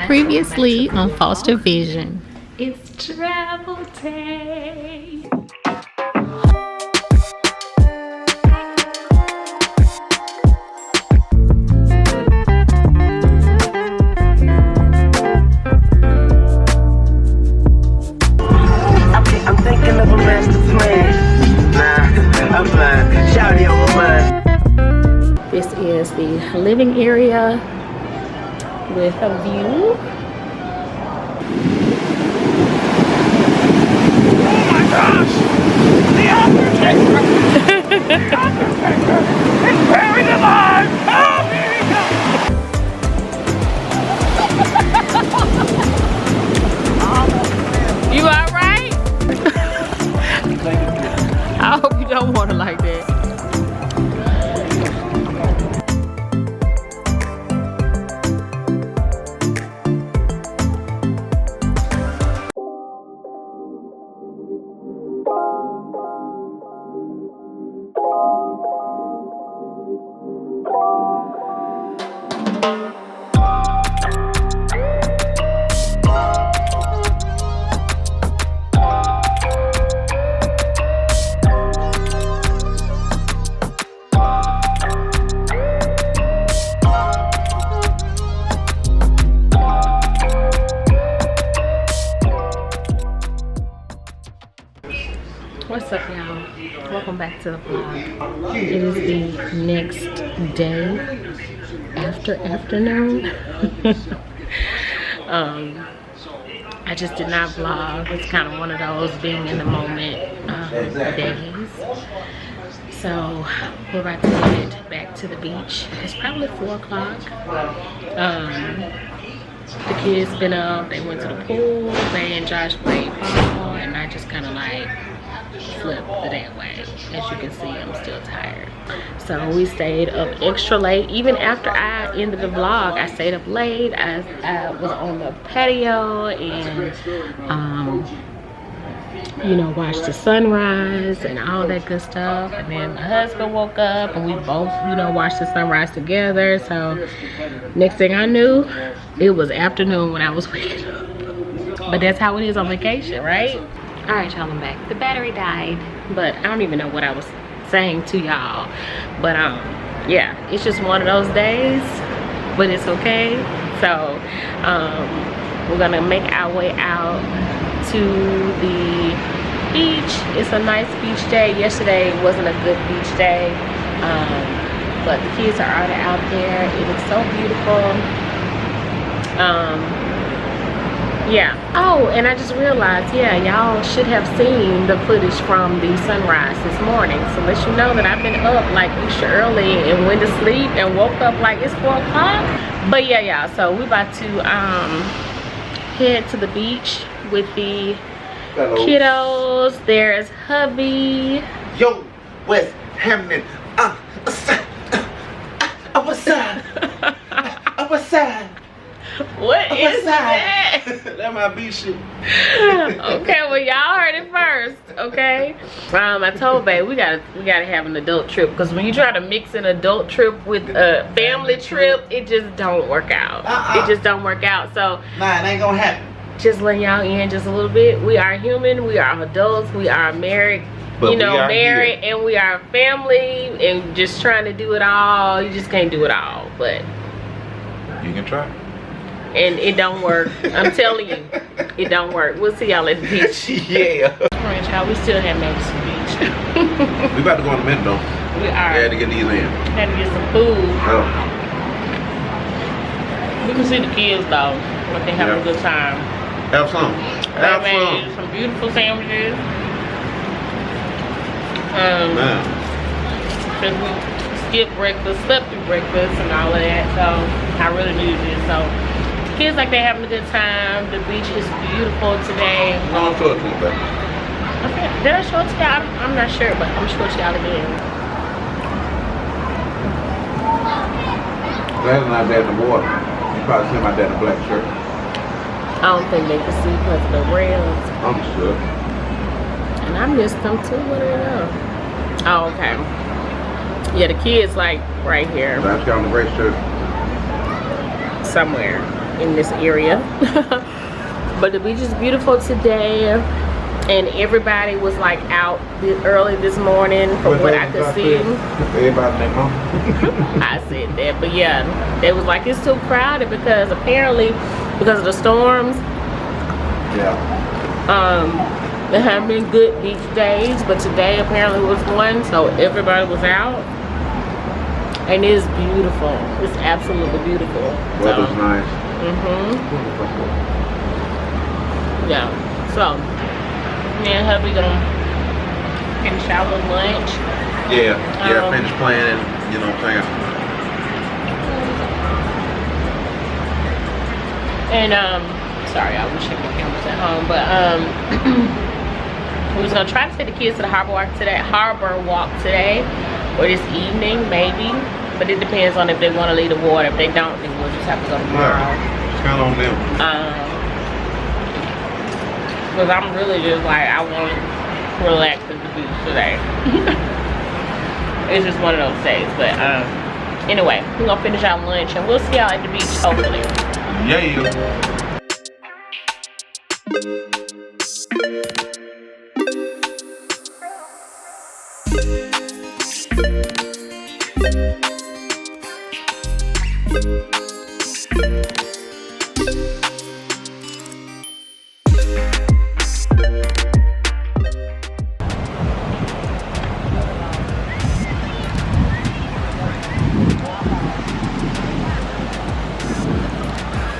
Previously on FosterVision. It's travel day. I'm thinking of a master plan. Nah, I'm fine. Shout it over mine. This is the living area with a view. Oh my gosh! The Undertaker! The Undertaker is buried alive! Help me! You alright? I hope you don't want it like that. What's up, y'all? Welcome back to the vlog. It is the next day after afternoon. I just did not vlog. It's kind of one of those being in the moment days. So we're about to head back to the beach. It's probably 4 o'clock. The kids been up. They went to the pool. They and Josh played ball, and I just kind of like flip the day away. As you can see, I'm still tired. So we stayed up extra late. Even after I ended the vlog, I stayed up late. I was on the patio and you know, watched the sunrise and all that good stuff. And then my husband woke up and we both, you know, watched the sunrise together. So next thing I knew, it was afternoon when I was waking up. But that's how it is on vacation, right? All right, y'all, I'm back. The battery died, but I don't even know what I was saying to y'all. But yeah, it's just one of those days, but it's okay. So we're gonna make our way out to the beach. It's a nice beach day. Yesterday wasn't a good beach day, but the kids are already out there. It looks so beautiful. Yeah. Oh, and I just realized, yeah, y'all should have seen the footage from the sunrise this morning. So let you know that I've been up like extra early and went to sleep and woke up like it's 4 o'clock. But yeah, y'all, so we're about to head to the beach with the kiddos. There's hubby. Yo, West Hamden. What's up? What's up? What is that? That my beach shit. Okay, well y'all heard it first, okay? I told babe we gotta have an adult trip, because when you try to mix an adult trip with a family trip, it just don't work out. It just don't work out. So nah, it ain't gonna happen. Just letting y'all in just a little bit. We are human, we are adults, we are married, but you know, married here. And we are family, and just trying to do it all. You just can't do it all, but you can try. And it don't work. I'm telling you, it don't work. We'll see y'all at the beach. Yeah. Alright, y'all, we still haven't made it to the beach. We about to go in a minute though. We are. We had to get these in. Had to get some food. Oh. We can see the kids though, but they having a good time. Have some. They made some beautiful sandwiches. Cause we skipped breakfast, slept through breakfast and all of that, so I really needed it. So kids like they're having a good time. The beach is beautiful today. No, I'm sure it's not bad. Okay, did I show it to y'all? I'm not sure, but I'm sure to y'all again. Glad my dad in the water. You probably see my dad in a black shirt. I don't think they can see because of the rails. I'm sure. And I missed them too. What do they know? Oh, okay. Yeah, the kids like right here. That's got on the gray shirt. Somewhere. in this area. But the beach is beautiful today, and everybody was like out early this morning from what I could see. Everybody named Mom. I said that, but yeah, they was like it's too crowded because apparently because of the storms. Yeah. There have been good beach days, but today apparently was one, so everybody was out. And it is beautiful. It's absolutely beautiful. Weather's nice. Yeah. So, me and hubby gonna finish our little lunch. Yeah. Finish playing, you know what I'm saying? And sorry, I wish I could cameras at home, but we was gonna try to take the kids to the harbor walk today, or this evening maybe. But it depends on if they want to leave the water. If they don't, then we'll just have to go tomorrow. Yeah. It's kind of on them. Because I'm really just like, I want to relax at the beach today. It's just one of those days. But anyway, we're going to finish our lunch and we'll see y'all at the beach, hopefully. Yeah.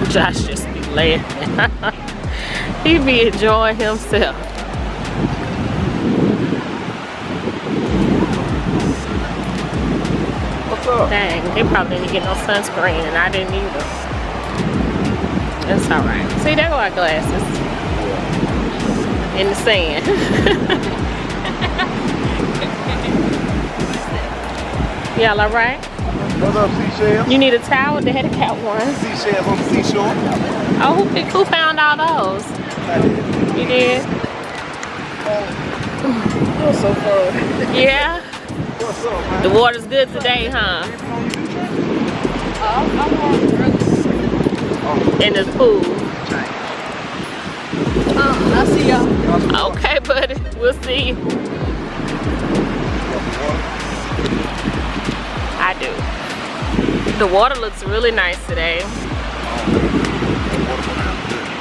Josh just be laughing. He be enjoying himself. What's up? Dang, they probably didn't get no sunscreen and I didn't either. That's alright. See, there go our glasses. In the sand. Y'all alright? What's up, seashell? You need a towel? They had a cat one. Seashell on the seashore. Oh, who found all those? I did. You did? What's so fun? Yeah? What's up, man? The water's good today, huh? In this pool. I see y'all. Okay, buddy. We'll see you. I do. The water looks really nice today.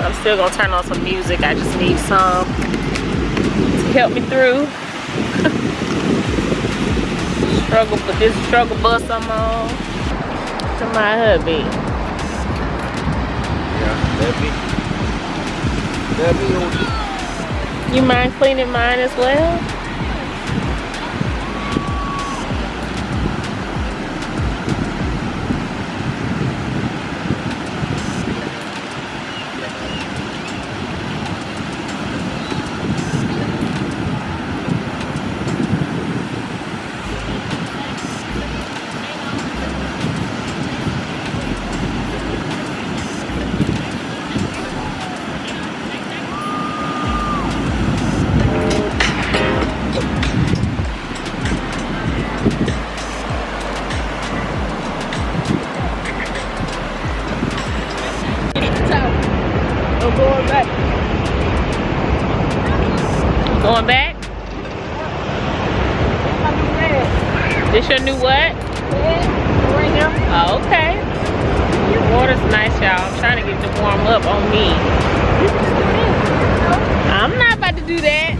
I'm still gonna turn on some music. I just need some to help me through. This struggle bus I'm on. To my hubby. That be You mind cleaning mine as well? going back. Going back? This your new what? Oh, okay. Your water's nice, y'all. I'm trying to get it to warm up on me. I'm not about to do that.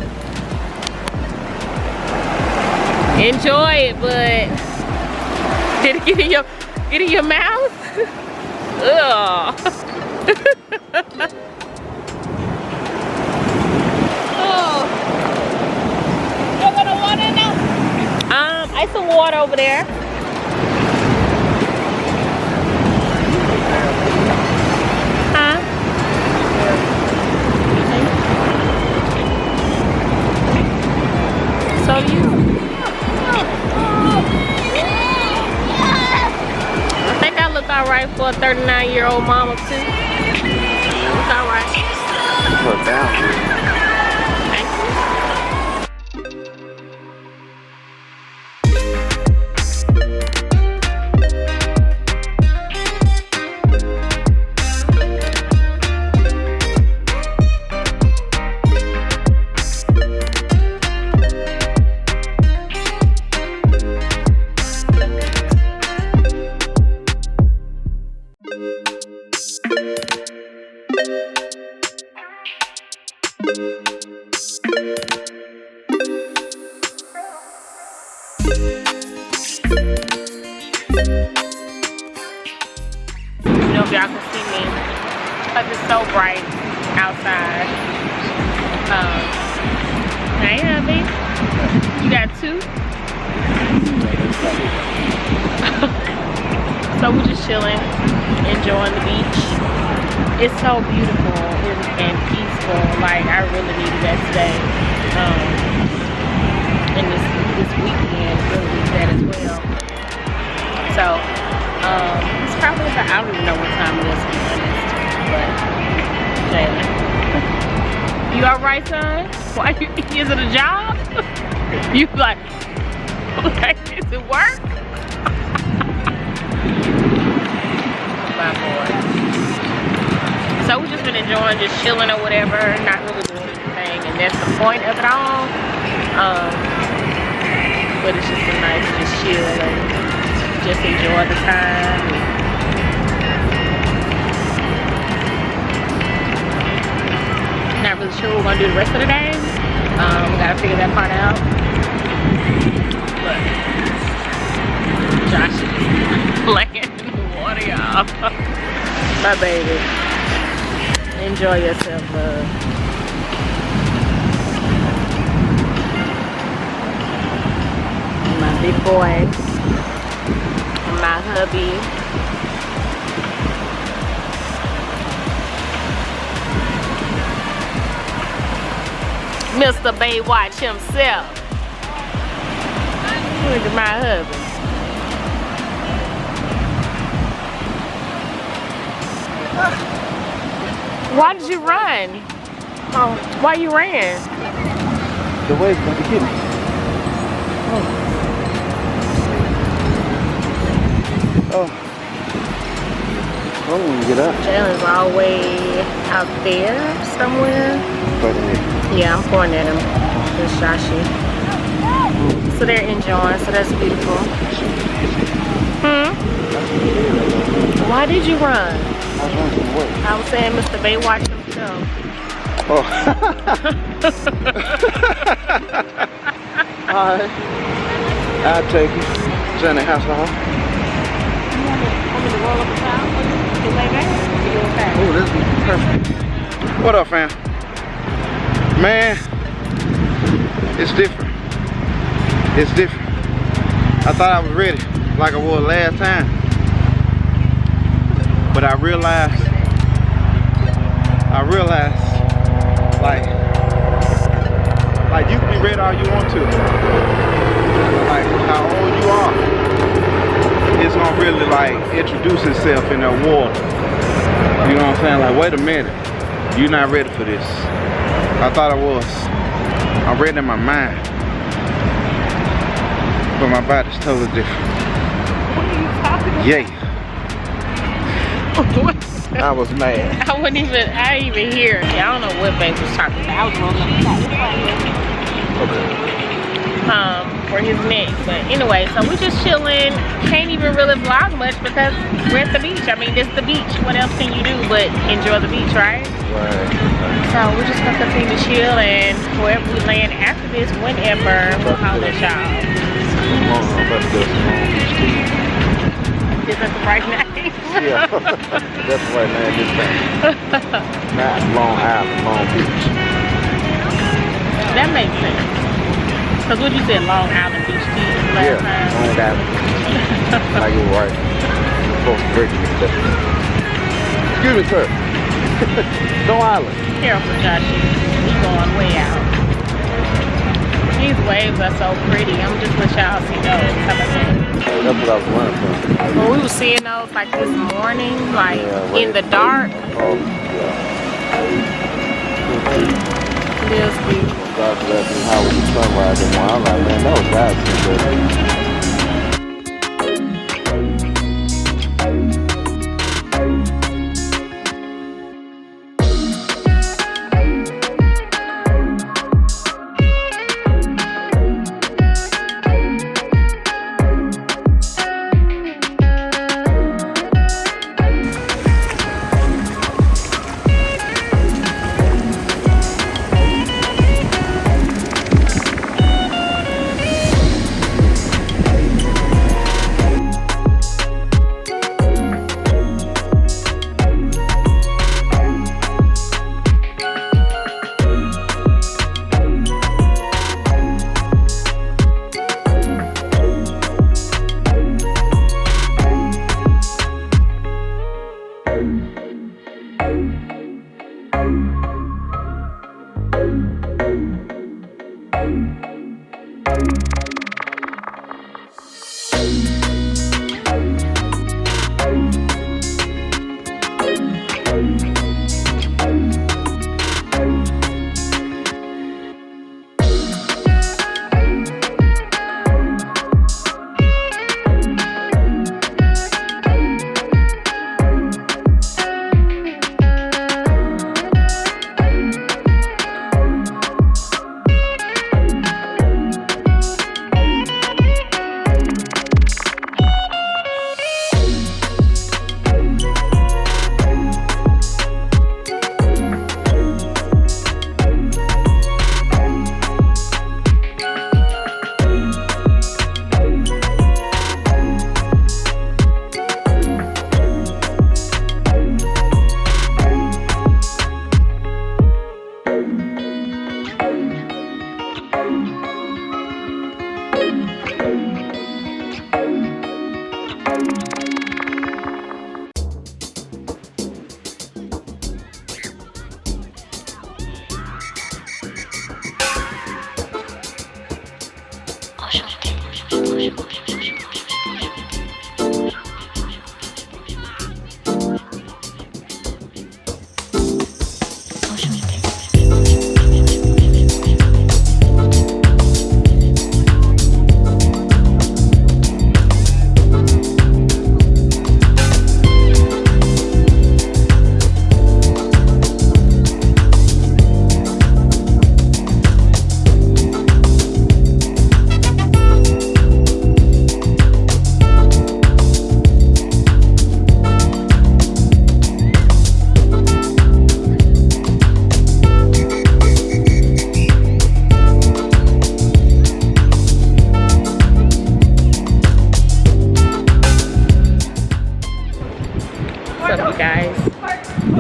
Enjoy it, but did it get in your mouth? Ugh. Oh. You got no water in there? Ice some water over there. Huh? So you? I think I look alright for a 39-year-old mama too. Look alright. Look down. Thank you. You know, if y'all can see me, because it's so bright outside. Hey, hubby. You got two? So we're just chilling, enjoying the beach. It's so beautiful and peaceful. Like, I really needed that today. And this weekend really needed that as well. So, it's probably about, I don't even know what time it is, to be honest. But, yeah. You alright, son? Why you, is it a job? You like, is it work? My boy. So we've just been enjoying, just chilling or whatever, not really doing anything, and that's the point of it all. But it's just been nice to just chill and just enjoy the time. Not really sure what we're gonna do the rest of the day. We gotta figure that part out. But Josh is playing in the water, y'all. My baby. Enjoy yourself, love. My big boy. And my hubby. Mr. Baywatch himself. Look at my hubby. Why did you run? Oh, why you ran? The wave's going to get me. Oh. I'm gonna get up. Jalen's all the way out there somewhere. Yeah, I'm pointing at him. It's Shashi. So they're enjoying, so that's beautiful. Why did you run? I was saying Mr. Baywatch himself. Oh. Alright. I'll take it. Johnny house home. Want me to roll up a towel for you? You lay back? Are you okay? Oh, this is perfect. What up, fam? Man, it's different. It's different. I thought I was ready, like I was last time. But I realized, like you can be ready all you want to. Like how old you are. It's gonna really like introduce itself in that water. You know what I'm saying? Like, wait a minute, you're not ready for this. I thought I was. I'm ready in my mind, but my body's totally different. What are you talking about? Yeah. I was mad. I didn't even hear it. Yeah, I don't know what babe was talking about. I was rolling up Okay. for his neck. But anyway, so we're just chilling. Can't even really vlog much because we're at the beach. I mean, it's the beach. What else can you do but enjoy the beach, right? Right. So we're just gonna continue to chill, and wherever we land after this, whenever, we'll holler at y'all. Is that the right name? Yeah, that's the right name this time. Not Long Island, Long Beach. That makes sense. Because what you said, Long Island Beach last time? Long Island. Like you're right. You're supposed to break me. Excuse me, sir. Long Island. Careful, Josh. He's going way out. These waves are so pretty. I'm just let y'all see those. How about that? That's what I was running from. Well, we were seeing those like this morning, like in the dark. Oh, yeah. Feels beautiful. God bless me. How was the sunrise and one? I'm like, man, that was bad. Guys,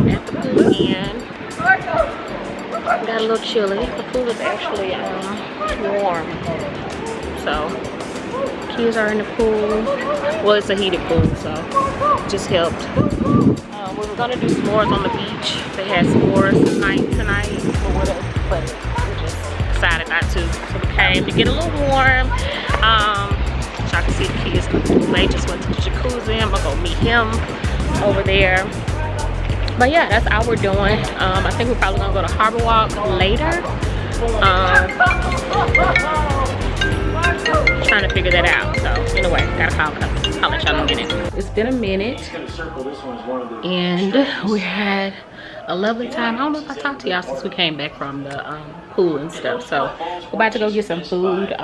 at the pool again. Got a little chilly. The pool is actually warm, so kids are in the pool. Well, it's a heated pool, so it just helped. We were gonna do s'mores on the beach. They had s'mores night tonight, but we just decided not to. So we came to get a little warm. Y'all can see the kids in the pool. They just went to the jacuzzi. I'm gonna go meet him over there. But yeah, that's all we're doing. I think we're probably gonna go to Harbor Walk later. Trying to figure that out. So anyway, gotta call cousins. I'll let y'all know in a minute. It's been a minute, and we had a lovely time. I don't know if I talked to y'all since we came back from the pool and stuff. So we're about to go get some food.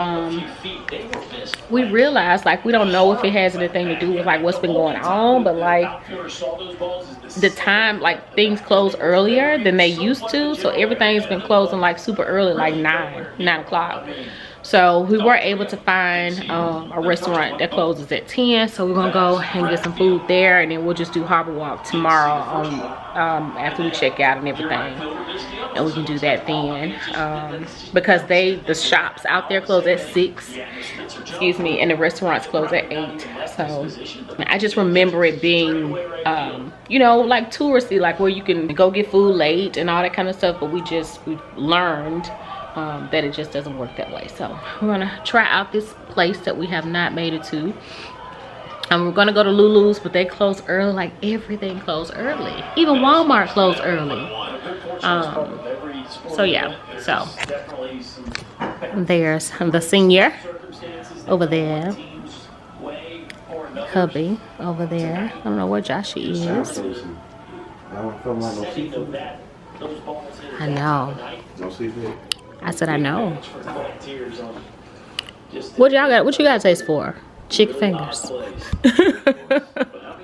We realized, like, we don't know if it has anything to do with like what's been going on, but like the time, like things close earlier than they used to, so everything's been closing like super early, like 9 o'clock. So we were able to find a restaurant that closes at 10, so we're gonna go and get some food there, and then we'll just do Harbor Walk tomorrow after we check out and everything, and we can do that then, because the shops out there close at 6, excuse me, and the restaurants close at 8. So I just remember it being you know, like touristy, like where you can go get food late and all that kind of stuff, but we've learned that it just doesn't work that way. So we're gonna try out this place that we have not made it to. We're gonna go to Lulu's, but they close early. Like everything closed early. Even Walmart closed early. So yeah, so there's the senior over there. Hubby over there. I don't know where Joshy is. I know. No seafood. I said I know. What y'all got? What you got taste for? Chicken fingers.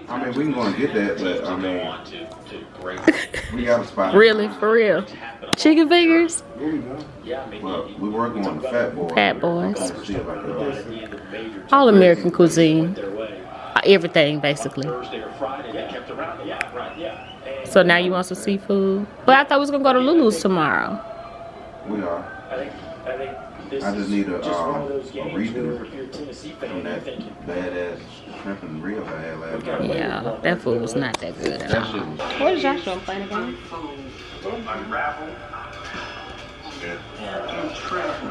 I mean, we can go and get that, but I mean, we got a spot. Really, for real. Chicken fingers. Well, we were going to Fat Boys. Fat Boys. All American cuisine. Everything basically. So now you want some seafood? But I thought we was gonna go to Lulu's tomorrow. We are. I just need a redo from that badass shrimp and reel I had last night. Yeah, that food was not that good at all. What is Joshua playing again?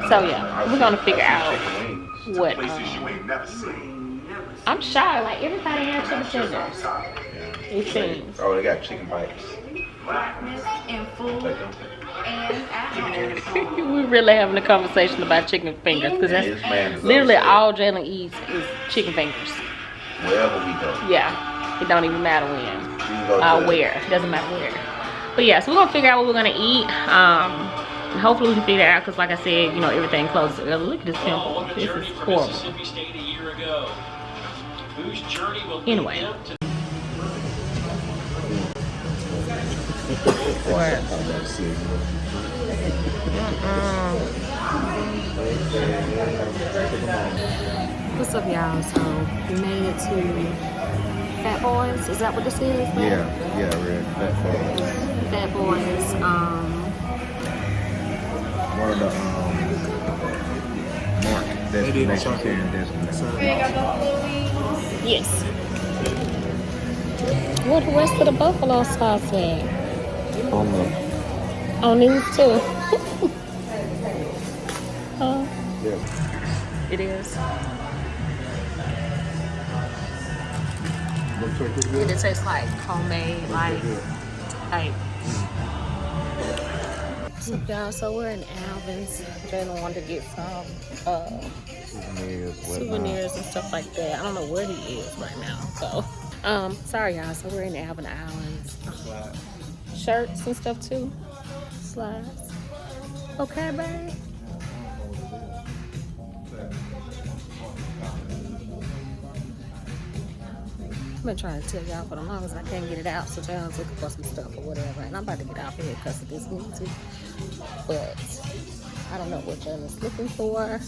So yeah, we're gonna figure out what. I'm shy. Like everybody has chicken fingers. It seems. Oh, they got chicken bites. And food and alcohol. We really having a conversation about chicken fingers because that's literally all Jalen eats is chicken fingers. Wherever we go. Yeah, it don't even matter when, where. It doesn't matter where. But yeah, so we're gonna figure out what we're gonna eat. And hopefully we can figure it out because, like I said, you know, everything closes early. Look at this pimple. This is horrible. Anyway. What? What's up, y'all? So we made it to Fat Boys. Is that what this is? Yeah, we're at Fat Boys. Fat Boys. One of the Mark destinations here in Destin. Yes. Where the rest of the buffalo sauce at? On these too. Yeah. It is. And it tastes like homemade, like y'all, so we're in Alvin's. Jalen wanted to get some souvenirs and stuff like that. I don't know where he is right now, so sorry y'all. So we're in Alvin Islands. Shirts and stuff too. Slides. Okay, babe. I've been trying to tell y'all for the longest. I can't get it out, so Jalen's looking for some stuff or whatever. And I'm about to get out here because of this music. But I don't know what Jalen's looking for.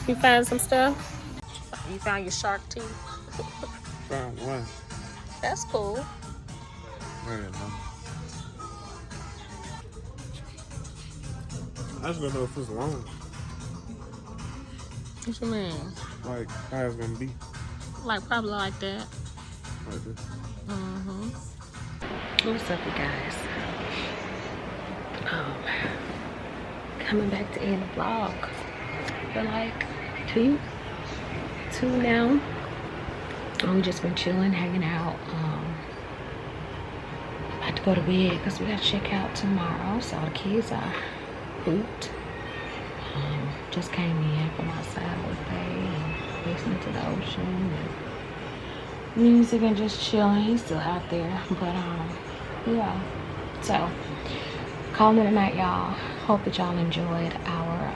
You found some stuff? You found your shark teeth? Found one. That's cool. I just don't know if it's long. What you mean? Like how it's gonna be. Like probably like that. Like this. What's up, you guys? Coming back to end the vlog for like two now. We just been chilling, hanging out. About to go to bed because we got to check out tomorrow. So the kids are pooped. Just came in from outside all day and listening to the ocean and music and just chilling. He's still out there, but yeah. So calling it a night, y'all. Hope that y'all enjoyed our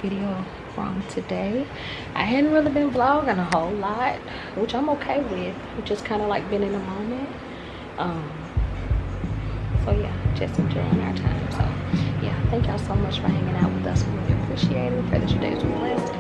video from today. I hadn't really been vlogging a whole lot, which I'm okay with. Just kind of like been in the moment. So yeah, just enjoying our time. So yeah, thank y'all so much for hanging out with us. We really appreciate it. Pray that your days were blessed.